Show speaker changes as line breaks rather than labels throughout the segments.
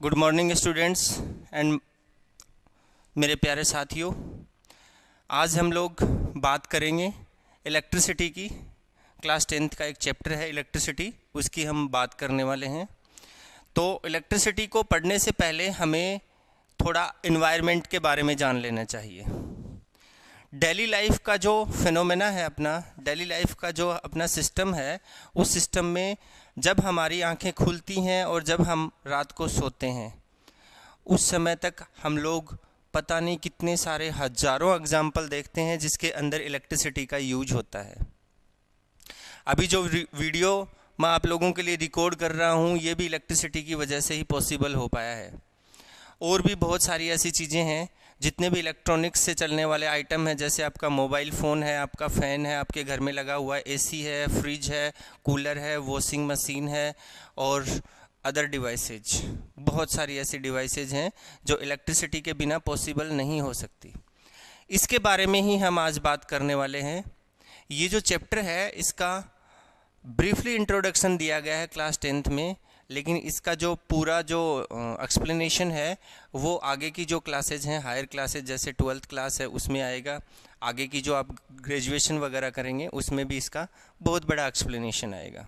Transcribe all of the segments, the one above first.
Good morning students and मेरे प्यारे साथियों। आज हम लोग बात करेंगे इलेक्ट्रिसिटी की। क्लास 10th का एक चैप्टर है इलेक्ट्रिसिटी, उसकी हम बात करने वाले हैं। तो इलेक्ट्रिसिटी को पढ़ने से पहले हमें थोड़ा एनवायरनमेंट के बारे में जान लेना चाहिए। डेली लाइफ का जो फिनोमेना है, अपना डेली लाइफ का जो अपना सिस्टम है, उस सिस्टम में जब हमारी आंखें खुलती हैं और जब हम रात को सोते हैं, उस समय तक हम लोग पता नहीं कितने सारे हजारों एग्जाम्पल देखते हैं जिसके अंदर इलेक्ट्रिसिटी का यूज होता है। अभी जो वीडियो मैं आप लोगों के लिए रिकॉर्ड कर रहा हूँ, ये भी इलेक्ट्रिसिटी की वजह से ही पॉसिबल हो पाया है। और भी बहुत सारी ऐसी चीज़ें हैं, जितने भी इलेक्ट्रॉनिक्स से चलने वाले आइटम हैं, जैसे आपका मोबाइल फ़ोन है, आपका फ़ैन है, आपके घर में लगा हुआ एसी है, फ्रिज है, कूलर है, वॉशिंग मशीन है और अदर डिवाइसेज। बहुत सारी ऐसी डिवाइसेज हैं जो इलेक्ट्रिसिटी के बिना पॉसिबल नहीं हो सकती। इसके बारे में ही हम आज बात करने वाले हैं। ये जो चैप्टर है, इसका ब्रीफली इंट्रोडक्शन दिया गया है क्लास 10th में, लेकिन इसका जो पूरा जो एक्सप्लेनेशन है वो आगे की जो क्लासेज हैं, हायर क्लासेज जैसे 12th क्लास है, उसमें आएगा। आगे की जो आप ग्रेजुएशन वगैरह करेंगे उसमें भी इसका बहुत बड़ा एक्सप्लेनेशन आएगा।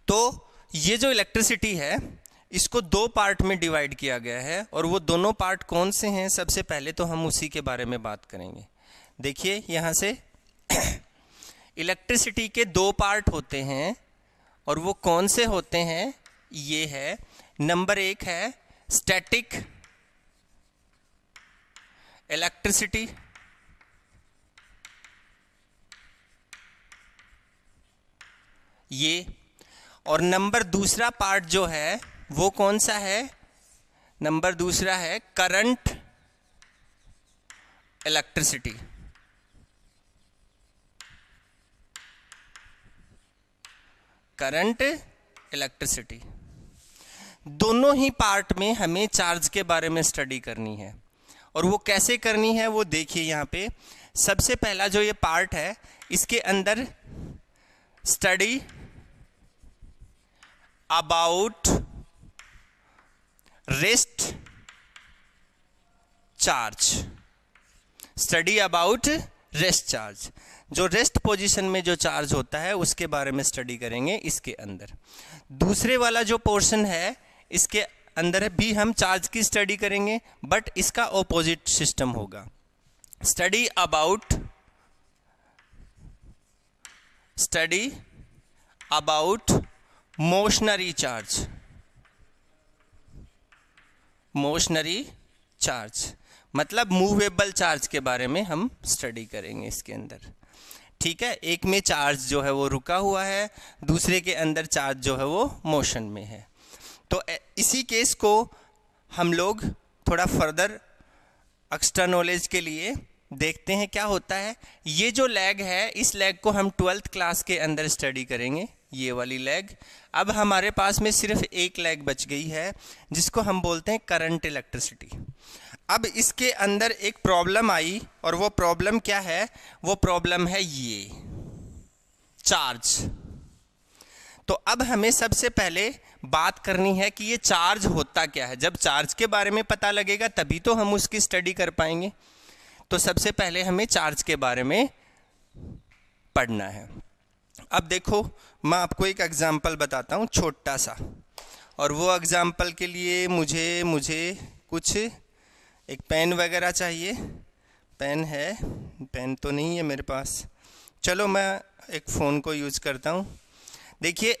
तो ये जो इलेक्ट्रिसिटी है, इसको दो पार्ट में डिवाइड किया गया है, और वो दोनों पार्ट कौन से हैं, सबसे पहले तो हम उसी के बारे में बात करेंगे। देखिए यहाँ से इलेक्ट्रिसिटी के दो पार्ट होते हैं, और वो कौन से होते हैं, ये है। नंबर एक है स्टैटिक इलेक्ट्रिसिटी, ये। और नंबर दूसरा पार्ट जो है वो कौन सा है, नंबर दूसरा है करंट इलेक्ट्रिसिटी। Current electricity. दोनों ही पार्ट में हमें चार्ज के बारे में स्टडी करनी है, और वो कैसे करनी है वो देखिए यहाँ पे। सबसे पहला जो ये पार्ट है, इसके अंदर study about rest charge. Study about rest charge, जो रेस्ट पोजीशन में जो चार्ज होता है उसके बारे में स्टडी करेंगे इसके अंदर। दूसरे वाला जो पोर्शन है, इसके अंदर भी हम चार्ज की स्टडी करेंगे, बट इसका ऑपोजिट सिस्टम होगा। Study about motionary charge. Motionary charge मतलब मूवेबल चार्ज के बारे में हम स्टडी करेंगे इसके अंदर। ठीक है, एक में चार्ज जो है वो रुका हुआ है, दूसरे के अंदर चार्ज जो है वो मोशन में है। तो इसी केस को हम लोग थोड़ा फर्दर एक्स्ट्रा नॉलेज के लिए देखते हैं क्या होता है। ये जो लैग है, इस लैग को हम 12th क्लास के अंदर स्टडी करेंगे, ये वाली लैग। अब हमारे पास में सिर्फ एक लैग बच गई है, जिसको हम बोलते हैं करंट इलेक्ट्रिसिटी। अब इसके अंदर एक प्रॉब्लम आई, और वो प्रॉब्लम क्या है, वो प्रॉब्लम है ये चार्ज। तो अब हमें सबसे पहले बात करनी है कि ये चार्ज होता क्या है। जब चार्ज के बारे में पता लगेगा तभी तो हम उसकी स्टडी कर पाएंगे। तो सबसे पहले हमें चार्ज के बारे में पढ़ना है। अब देखो, मैं आपको एक एग्जाम्पल बताता हूँ छोटा सा, और वो एग्जाम्पल के लिए मुझे कुछ एक पेन वगैरह चाहिए। पेन है, पेन तो नहीं है मेरे पास। चलो मैं एक फ़ोन को यूज़ करता हूँ। देखिए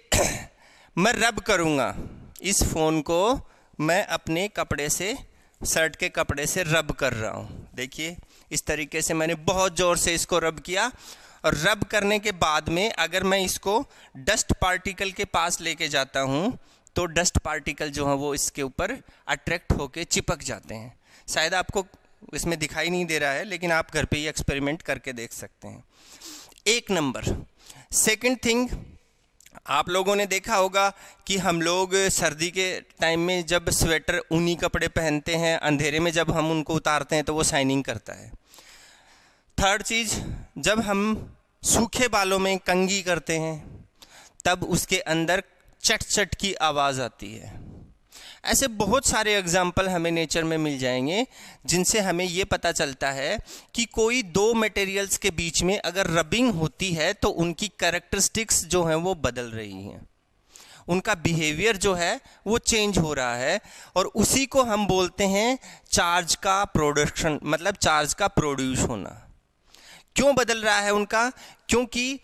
मैं रब करूँगा इस फ़ोन को, मैं अपने कपड़े से, शर्ट के कपड़े से रब कर रहा हूँ। देखिए इस तरीके से मैंने बहुत ज़ोर से इसको रब किया, और रब करने के बाद में अगर मैं इसको डस्ट पार्टिकल के पास लेके जाता हूँ, तो डस्ट पार्टिकल जो है वो इसके ऊपर अट्रैक्ट होके चिपक जाते हैं। शायद आपको इसमें दिखाई नहीं दे रहा है, लेकिन आप घर पे ही एक्सपेरिमेंट करके देख सकते हैं। एक नंबर। सेकंड थिंग, आप लोगों ने देखा होगा कि हम लोग सर्दी के टाइम में जब स्वेटर, ऊनी कपड़े पहनते हैं, अंधेरे में जब हम उनको उतारते हैं तो वो शाइनिंग करता है। थर्ड चीज़, जब हम सूखे बालों में कंघी करते हैं तब उसके अंदर चट चट की आवाज़ आती है। ऐसे बहुत सारे एग्जाम्पल हमें नेचर में मिल जाएंगे जिनसे हमें ये पता चलता है कि कोई दो मटेरियल्स के बीच में अगर रबिंग होती है तो उनकी कैरेक्टरिस्टिक्स जो हैं वो बदल रही हैं, उनका बिहेवियर जो है वो चेंज हो रहा है, और उसी को हम बोलते हैं चार्ज का प्रोडक्शन, मतलब चार्ज का प्रोड्यूस होना। क्यों बदल रहा है उनका? क्योंकि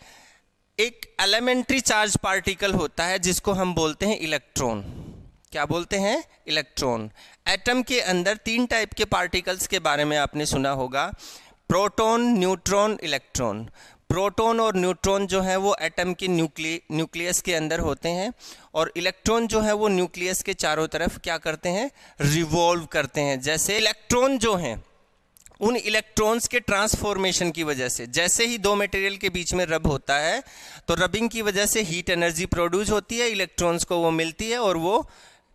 एक एलिमेंट्री चार्ज पार्टिकल होता है जिसको हम बोलते हैं इलेक्ट्रॉन। क्या बोलते हैं? इलेक्ट्रॉन। एटम के अंदर 3 टाइप के पार्टिकल्स के बारे में आपने सुना होगा, प्रोटॉन, न्यूट्रॉन, इलेक्ट्रॉन। प्रोटॉन और न्यूट्रॉन जो है वो एटम के न्यूक्लियस के अंदर होते हैं, और इलेक्ट्रॉन जो है वो न्यूक्लियस के चारों तरफ क्या करते हैं? रिवॉल्व करते हैं। जैसे इलेक्ट्रॉन जो हैं, उन इलेक्ट्रॉन्स के ट्रांसफॉर्मेशन की वजह से, जैसे ही दो मटेरियल के बीच में रब होता है तो रबिंग की वजह से हीट एनर्जी प्रोड्यूस होती है, इलेक्ट्रॉन्स को वो मिलती है और वो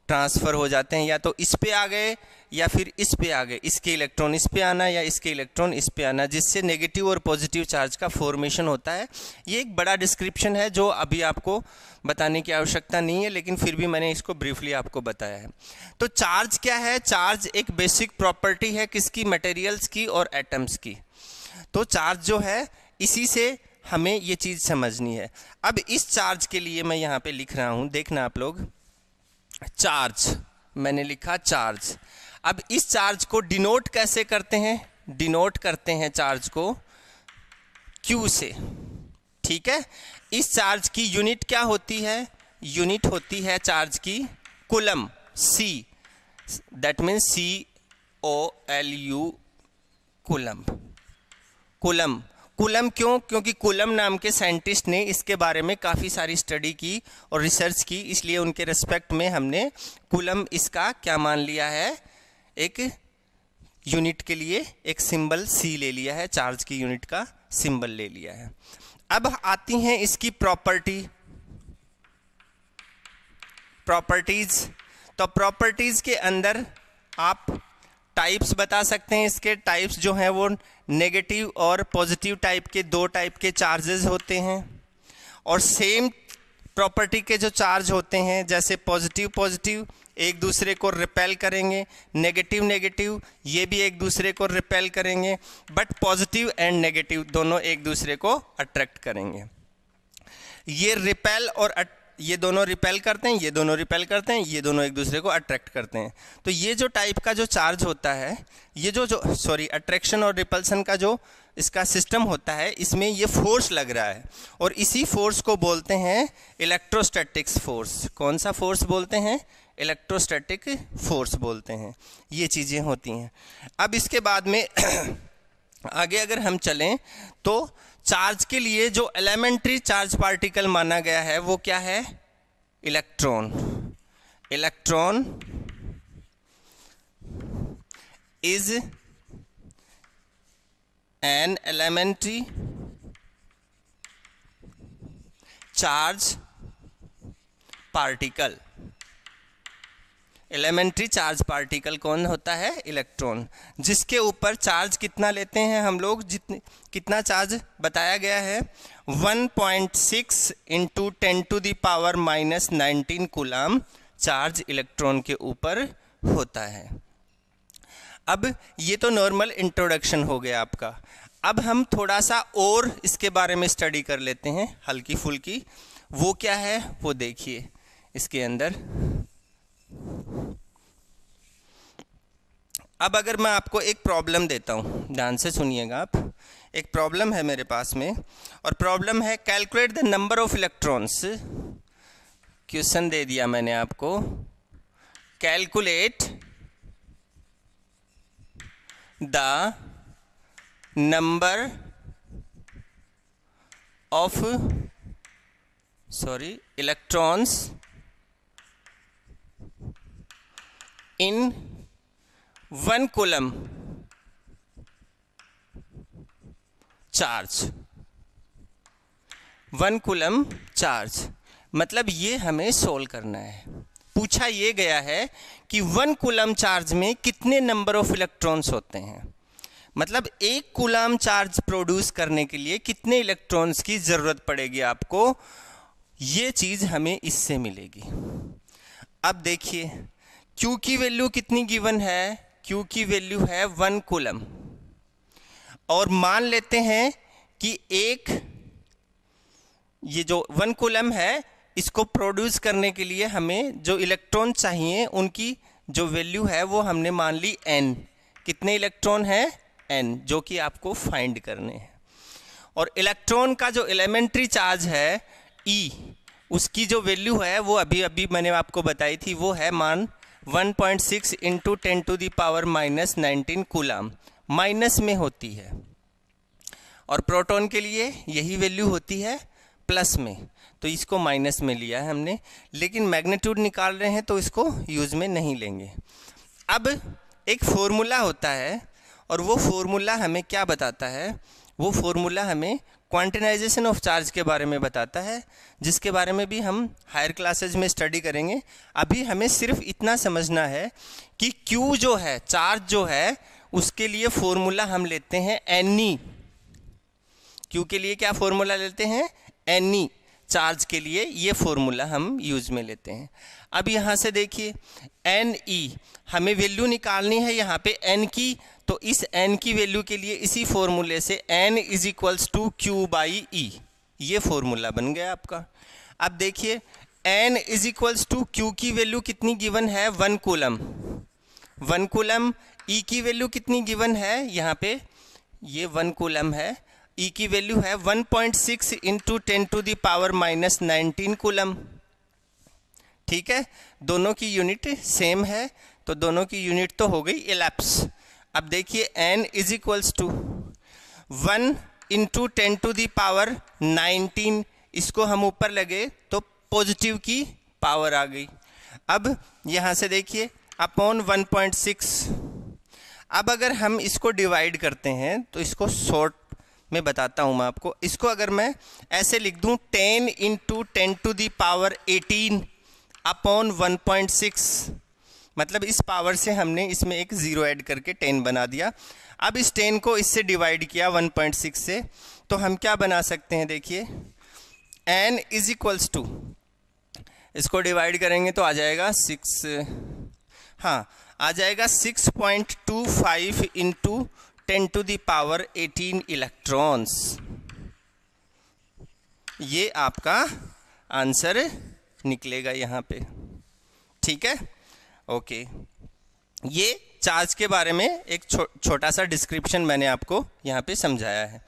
ट्रांसफ़र हो जाते हैं, या तो इस पे आ गए या फिर इस पे आ गए, इसके इलेक्ट्रॉन इस पे आना या इसके इलेक्ट्रॉन इस पे आना, जिससे नेगेटिव और पॉजिटिव चार्ज का फॉर्मेशन होता है। ये एक बड़ा डिस्क्रिप्शन है जो अभी आपको बताने की आवश्यकता नहीं है, लेकिन फिर भी मैंने इसको ब्रीफली आपको बताया है। तो चार्ज क्या है? चार्ज एक बेसिक प्रॉपर्टी है किसकी? मटेरियल्स की और एटम्स की। तो चार्ज जो है, इसी से हमें ये चीज़ समझनी है। अब इस चार्ज के लिए मैं यहाँ पे लिख रहा हूँ, देखना आप लोग, चार्ज मैंने लिखा चार्ज। अब इस चार्ज को डिनोट कैसे करते हैं? डिनोट करते हैं चार्ज को Q से, ठीक है। इस चार्ज की यूनिट क्या होती है? यूनिट होती है चार्ज की coulomb, C, that means COLU, coulomb. Coulomb, coulomb क्यों? क्योंकि कूलम नाम के साइंटिस्ट ने इसके बारे में काफ़ी सारी स्टडी की और रिसर्च की, इसलिए उनके रिस्पेक्ट में हमने कूलम इसका क्या मान लिया है? एक यूनिट के लिए एक सिंबल C ले लिया है, चार्ज की यूनिट का सिंबल ले लिया है। अब आती हैं इसकी प्रॉपर्टीज। तो प्रॉपर्टीज के अंदर आप टाइप्स बता सकते हैं। इसके टाइप्स जो हैं वो नेगेटिव और पॉजिटिव टाइप के 2 टाइप के चार्जेस होते हैं, और सेम प्रॉपर्टी के जो चार्ज होते हैं, जैसे पॉजिटिव एक दूसरे को रिपेल करेंगे, नेगेटिव ये भी एक दूसरे को रिपेल करेंगे, बट पॉजिटिव एंड नेगेटिव दोनों एक दूसरे को अट्रैक्ट करेंगे। ये दोनों रिपेल करते हैं, ये दोनों रिपेल करते हैं, ये दोनों एक दूसरे को अट्रैक्ट करते हैं। तो ये जो टाइप का जो चार्ज होता है, ये जो अट्रैक्शन और रिपल्सन का जो इसका सिस्टम होता है, इसमें ये फोर्स लग रहा है, और इसी फोर्स को बोलते हैं इलेक्ट्रोस्टैटिक्स फोर्स। कौन सा फोर्स बोलते हैं? इलेक्ट्रोस्टैटिक फोर्स बोलते हैं। ये चीज़ें होती हैं। अब इसके बाद में आगे अगर हम चलें तो चार्ज के लिए जो एलिमेंट्री चार्ज पार्टिकल माना गया है वो क्या है? Electron. Electron is an elementary charge particle. Elementary charge particle कौन होता है? इलेक्ट्रॉन, जिसके ऊपर चार्ज कितना लेते हैं हम लोग? कितना चार्ज बताया गया है? 1.6 × 10⁻⁻19 कूलम चार्ज इलेक्ट्रॉन के ऊपर होता है। अब ये तो नॉर्मल इंट्रोडक्शन हो गया आपका। अब हम थोड़ा सा और इसके बारे में स्टडी कर लेते हैं, हल्की फुल्की। वो क्या है वो देखिए इसके अंदर। अब अगर मैं आपको एक प्रॉब्लम देता हूँ, ध्यान से सुनिएगा आप। एक प्रॉब्लम है मेरे पास में, और प्रॉब्लम है calculate the number of electrons. Question दे दिया मैंने आपको, calculate the number of electrons in 1 coulomb charge. 1 coulomb charge मतलब ये हमें सोल्व करना है। पूछा ये गया है कि 1 कूलम चार्ज में कितने नंबर ऑफ इलेक्ट्रॉन्स होते हैं, मतलब 1 कूलम चार्ज प्रोड्यूस करने के लिए कितने इलेक्ट्रॉन्स की जरूरत पड़ेगी आपको। ये चीज हमें इससे मिलेगी। अब देखिए Q की वैल्यू कितनी गिवन है? Q की वैल्यू है 1 कूलम। और मान लेते हैं कि ये जो 1 कूलम है, इसको प्रोड्यूस करने के लिए हमें जो इलेक्ट्रॉन चाहिए उनकी जो वैल्यू है वो हमने मान ली n। कितने इलेक्ट्रॉन है? n, जो कि आपको फाइंड करने हैं। और इलेक्ट्रॉन का जो एलिमेंट्री चार्ज है E, उसकी जो वैल्यू है वो अभी मैंने आपको बताई थी, वो है मान 1.6 इंटू 10⁻⁻19 कूलम, माइनस में होती है। और प्रोटॉन के लिए यही वैल्यू होती है प्लस में, तो इसको माइनस में लिया है हमने, लेकिन मैग्नीट्यूड निकाल रहे हैं तो इसको यूज में नहीं लेंगे। अब एक फॉर्मूला होता है, और वो फॉर्मूला हमें क्या बताता है? वो फॉर्मूला हमें क्वांटिनाइजेशन ऑफ चार्ज के बारे में बताता है, जिसके बारे में भी हम हायर क्लासेज में स्टडी करेंगे। अभी हमें सिर्फ इतना समझना है कि Q जो है, चार्ज जो है, उसके लिए फॉर्मूला हम लेते हैं Ne। Q के लिए क्या फॉर्मूला लेते हैं? Ne। चार्ज के लिए ये फॉर्मूला हम यूज में लेते हैं। अब यहाँ से देखिए Ne, हमें वैल्यू निकालनी है यहाँ पे n की, तो इस n की वैल्यू के लिए इसी फॉर्मूले से n = Q/E, ये फॉर्मूला बन गया आपका। अब देखिए n = Q की वैल्यू कितनी गिवन है? 1 कूलम। 1 कूलम। E की वैल्यू कितनी गिवन है? यहाँ पे ये 1 कूलम है, E की वैल्यू है 1.6 इंटू 10⁻⁻19 कूलम। ठीक है, दोनों की यूनिट सेम है, तो दोनों की यूनिट तो हो गई एलैप्स। अब देखिए n = 1 इंटू 10⁻19, इसको हम ऊपर लगे तो पॉजिटिव की पावर आ गई। अब यहाँ से देखिए अपॉन 1.6। अब अगर हम इसको डिवाइड करते हैं तो इसको शॉर्ट में बताता हूँ मैं आपको। इसको अगर मैं ऐसे लिख दूँ 10 इंटू 10⁻18 अपॉन 1.6, मतलब इस पावर से हमने इसमें एक ज़ीरो ऐड करके 10 बना दिया। अब इस 10 को इससे डिवाइड किया 1.6 से, तो हम क्या बना सकते हैं? देखिए n = इसको डिवाइड करेंगे तो आ जाएगा 6, हाँ आ जाएगा 6.25 इंटू 10⁻18 इलेक्ट्रॉन्स। ये आपका आंसर निकलेगा यहाँ पे। ठीक है, ओके। ये चार्ज के बारे में एक छोटा सा डिस्क्रिप्शन मैंने आपको यहाँ पे समझाया है।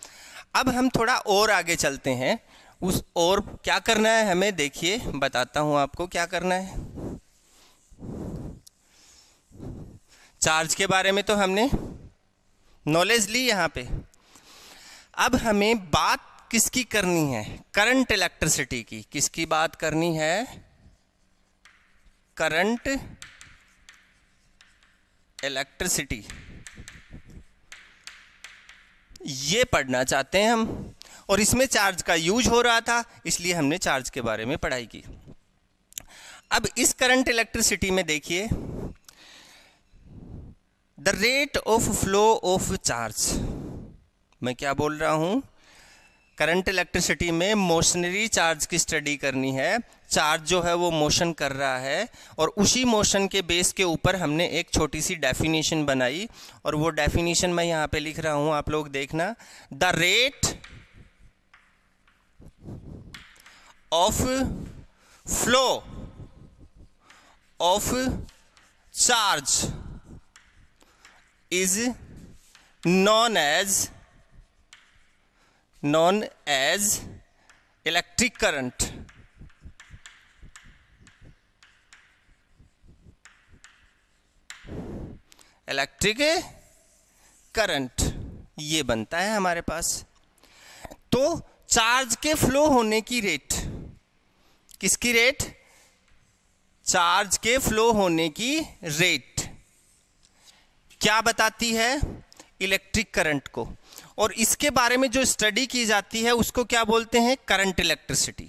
अब हम थोड़ा और आगे चलते हैं। और क्या करना है हमें? देखिए बताता हूँ आपको क्या करना है। चार्ज के बारे में तो हमने नॉलेज ली यहाँ पे। अब हमें बात किसकी करनी है? करंट इलेक्ट्रिसिटी की। किसकी बात करनी है? Current electricity. ये पढ़ना चाहते हैं हम, और इसमें चार्ज का यूज हो रहा था, इसलिए हमने चार्ज के बारे में पढ़ाई की। अब इस करंट इलेक्ट्रिसिटी में देखिए the rate of flow of charge. मैं क्या बोल रहा हूं? करंट इलेक्ट्रिसिटी में मोशनरी चार्ज की स्टडी करनी है। चार्ज जो है वो मोशन कर रहा है, और उसी मोशन के बेस के ऊपर हमने एक छोटी सी डेफिनेशन बनाई, और वो डेफिनेशन मैं यहाँ पे लिख रहा हूँ, आप लोग देखना। The rate of flow of charge is known as electric current। Electric current ये बनता है हमारे पास। तो चार्ज के फ्लो होने की रेट, किसकी रेट? चार्ज के फ्लो होने की रेट क्या बताती है? इलेक्ट्रिक करंट को। और इसके बारे में जो स्टडी की जाती है उसको क्या बोलते हैं? Current electricity.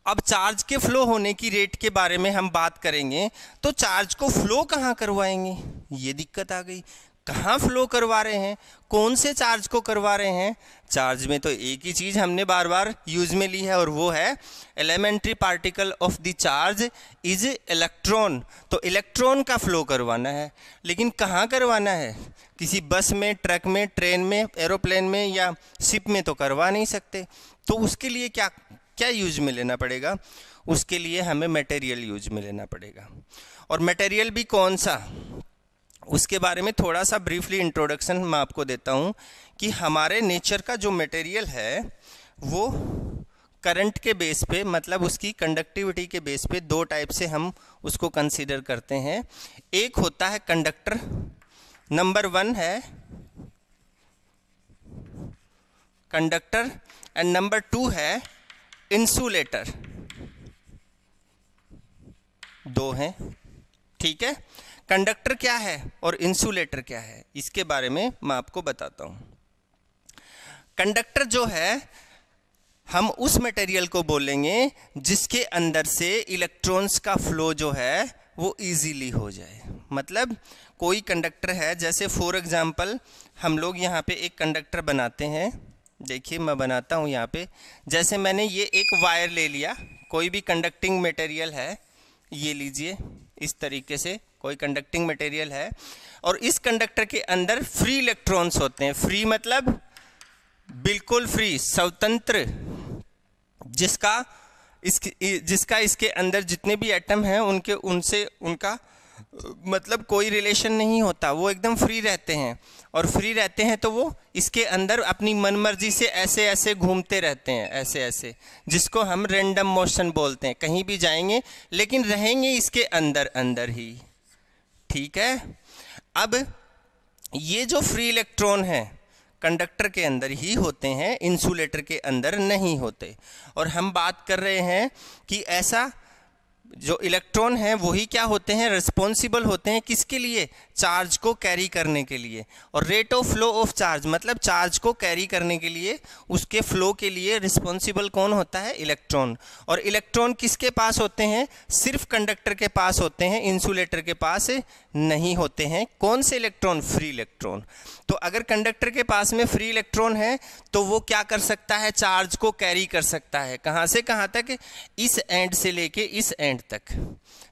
अब चार्ज के फ्लो होने की रेट के बारे में हम बात करेंगे, तो चार्ज को फ्लो कहाँ करवाएंगे? ये दिक्कत आ गई। कहाँ फ्लो करवा रहे हैं, कौन से चार्ज को करवा रहे हैं। चार्ज में तो एक ही चीज़ हमने बार बार यूज में ली है और वो है elementary particle of the charge is electron. तो इलेक्ट्रॉन का फ्लो करवाना है, लेकिन कहाँ करवाना है, किसी बस में, ट्रक में, ट्रेन में, एरोप्लेन में या शिप में तो करवा नहीं सकते। तो उसके लिए क्या क्या यूज में लेना पड़ेगा, उसके लिए हमें मटेरियल यूज में लेना पड़ेगा। और मटेरियल भी कौन सा, उसके बारे में थोड़ा सा ब्रीफली इंट्रोडक्शन मैं आपको देता हूँ कि हमारे नेचर का जो मटेरियल है वो करंट के बेस पे, मतलब उसकी कंडक्टिविटी के बेस पे दो टाइप से हम उसको कंसीडर करते हैं। एक होता है कंडक्टर, नंबर 1 है कंडक्टर, एंड नंबर 2 है इंसुलेटर। दो हैं, ठीक है। कंडक्टर क्या है और इंसुलेटर क्या है, इसके बारे में मैं आपको बताता हूं। कंडक्टर जो है, हम उस मटेरियल को बोलेंगे जिसके अंदर से इलेक्ट्रॉन्स का फ्लो जो है वो इजीली हो जाए। मतलब कोई कंडक्टर है, जैसे फॉर एग्जांपल हम लोग यहाँ पे एक कंडक्टर बनाते हैं। देखिए मैं बनाता हूँ यहाँ पे, जैसे मैंने ये एक वायर ले लिया, कोई भी कंडक्टिंग मटेरियल है, ये लीजिए इस तरीके से कोई कंडक्टिंग मटेरियल है, और इस कंडक्टर के अंदर फ्री इलेक्ट्रॉन्स होते हैं। फ्री मतलब बिल्कुल फ्री, स्वतंत्र, जिसका इसके अंदर जितने भी एटम हैं उनका मतलब कोई रिलेशन नहीं होता, वो एकदम फ्री रहते हैं। और फ्री रहते हैं तो वो इसके अंदर अपनी मनमर्जी से ऐसे ऐसे घूमते रहते हैं, ऐसे ऐसे, जिसको हम रैंडम मोशन बोलते हैं। कहीं भी जाएंगे लेकिन रहेंगे इसके अंदर अंदर ही, ठीक है। अब ये जो फ्री इलेक्ट्रॉन है कंडक्टर के अंदर ही होते हैं, इंसुलेटर के अंदर नहीं होते। और हम बात कर रहे हैं कि ऐसा जो इलेक्ट्रॉन हैं वही क्या होते हैं, रिस्पॉन्सिबल होते हैं किसके लिए, चार्ज को कैरी करने के लिए। और rate of flow of charge मतलब चार्ज को कैरी करने के लिए, उसके फ्लो के लिए रिस्पॉन्सिबल कौन होता है, इलेक्ट्रॉन। और इलेक्ट्रॉन किसके पास होते हैं, सिर्फ कंडक्टर के पास होते हैं, इंसुलेटर के पास नहीं होते हैं। कौन से इलेक्ट्रॉन, फ्री इलेक्ट्रॉन। तो अगर कंडक्टर के पास में फ्री इलेक्ट्रॉन है तो वो क्या कर सकता है, चार्ज को कैरी कर सकता है। कहाँ से कहाँ तक, इस एंड से लेके इस एंड तक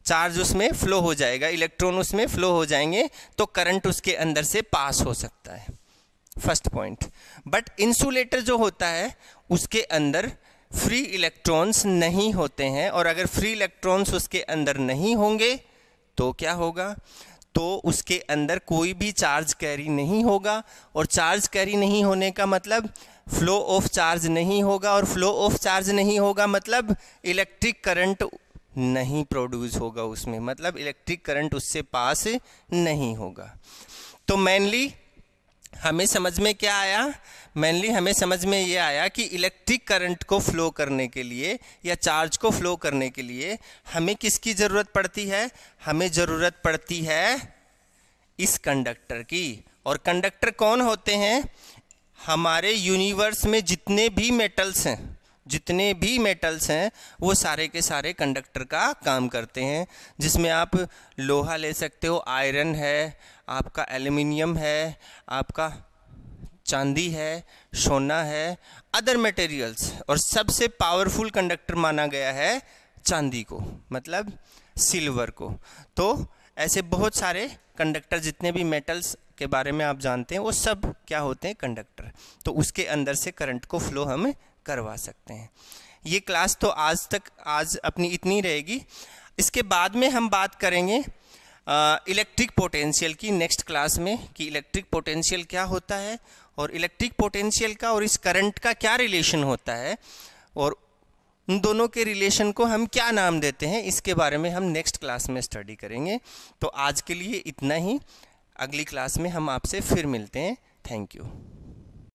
चार्ज उसमें फ्लो हो जाएगा, इलेक्ट्रॉन उसमें फ्लो हो जाएंगे, तो करंट उसके अंदर से पास हो सकता है। First point. बट इंसुलेटर जो होता है उसके अंदर फ्री इलेक्ट्रॉन्स नहीं होते हैं, और अगर फ्री इलेक्ट्रॉन्स उसके अंदर नहीं होंगे तो क्या होगा, तो उसके अंदर कोई भी चार्ज कैरी नहीं होगा। और चार्ज कैरी नहीं होने का मतलब फ्लो ऑफ चार्ज नहीं होगा, और फ्लो ऑफ चार्ज नहीं होगा मतलब इलेक्ट्रिक करंट नहीं प्रोड्यूस होगा उसमें, मतलब इलेक्ट्रिक करंट उससे पास नहीं होगा। तो मेनली हमें समझ में क्या आया, मेनली हमें समझ में ये आया कि इलेक्ट्रिक करंट को फ्लो करने के लिए या चार्ज को फ्लो करने के लिए हमें किसकी ज़रूरत पड़ती है, हमें ज़रूरत पड़ती है इस कंडक्टर की। और कंडक्टर कौन होते हैं, हमारे यूनिवर्स में जितने भी मेटल्स हैं वो सारे के सारे कंडक्टर का काम करते हैं। जिसमें आप लोहा ले सकते हो, आयरन है, आपका एल्युमिनियम है, आपका चांदी है, सोना है, अदर मटेरियल्स। और सबसे पावरफुल कंडक्टर माना गया है चांदी को, मतलब सिल्वर को। तो ऐसे बहुत सारे कंडक्टर, जितने भी मेटल्स के बारे में आप जानते हैं वो सब क्या होते हैं, कंडक्टर। तो उसके अंदर से करंट को फ्लो हम करवा सकते हैं। ये क्लास तो आज अपनी इतनी रहेगी। इसके बाद में हम बात करेंगे इलेक्ट्रिक पोटेंशियल की नेक्स्ट क्लास में, कि इलेक्ट्रिक पोटेंशियल क्या होता है और इलेक्ट्रिक पोटेंशियल का और इस करंट का क्या रिलेशन होता है, और उन दोनों के रिलेशन को हम क्या नाम देते हैं, इसके बारे में हम नेक्स्ट क्लास में स्टडी करेंगे। तो आज के लिए इतना ही, अगली क्लास में हम आपसे फिर मिलते हैं। Thank you.